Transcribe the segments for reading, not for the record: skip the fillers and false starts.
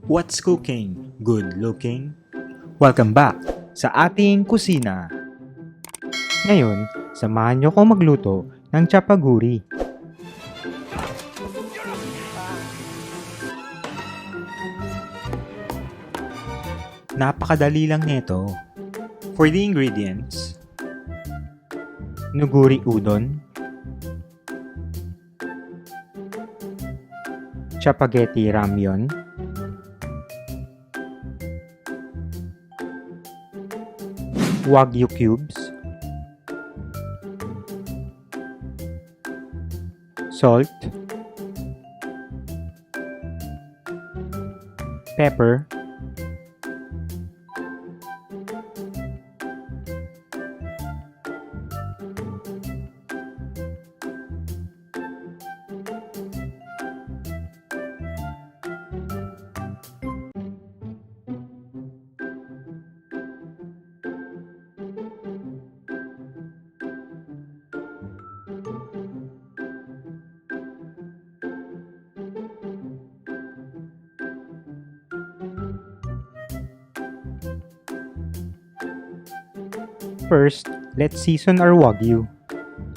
What's cooking? Good looking? Welcome back sa ating kusina. Ngayon, samahan niyo ko magluto ng Chapaguri. Napakadali lang nito. For the ingredients, Neoguri Udon, Chapagetti Ramyeon, Wagyu Cubes, salt, pepper, First, let's season our Wagyu.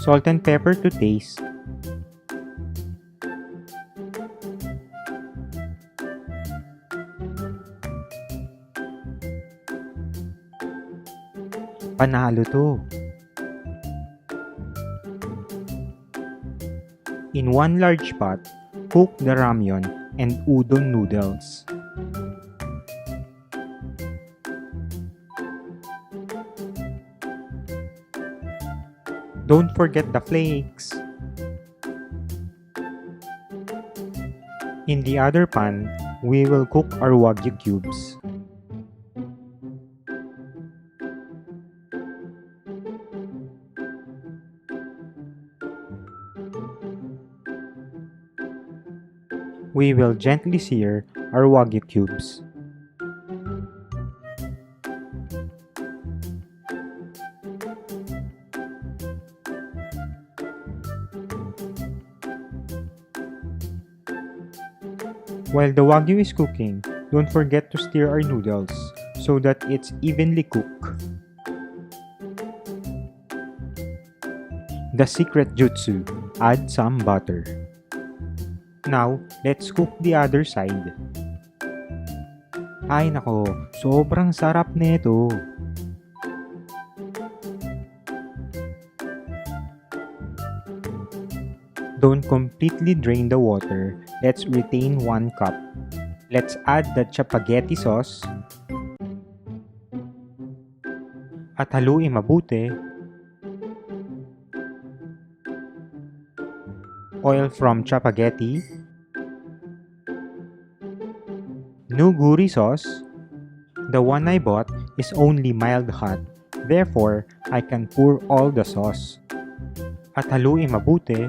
Salt and pepper to taste. Panalo to. In one large pot, cook the ramyeon and udon noodles. Don't forget the flakes. In the other pan, we will cook our Wagyu cubes. We will gently sear our Wagyu cubes. While the Wagyu is cooking, don't forget to stir our noodles so that it's evenly cooked. The secret jutsu, add some butter. Now, let's cook the other side. Ay nako, sobrang sarap nito. Don't completely drain the water. Let's retain 1 cup. Let's add the Chapagetti sauce. At haluin mabuti. Oil from Chapagetti. Neoguri sauce. The one I bought is only mild hot. Therefore, I can pour all the sauce. At haluin mabuti.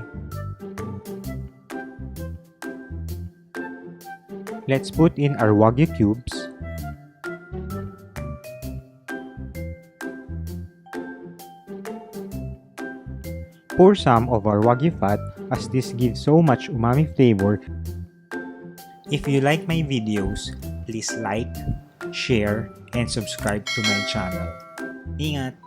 Let's put in our Wagyu cubes. Pour some of our Wagyu fat as this gives so much umami flavor. if you like my videos, please like, share, and subscribe to my channel. Ingat!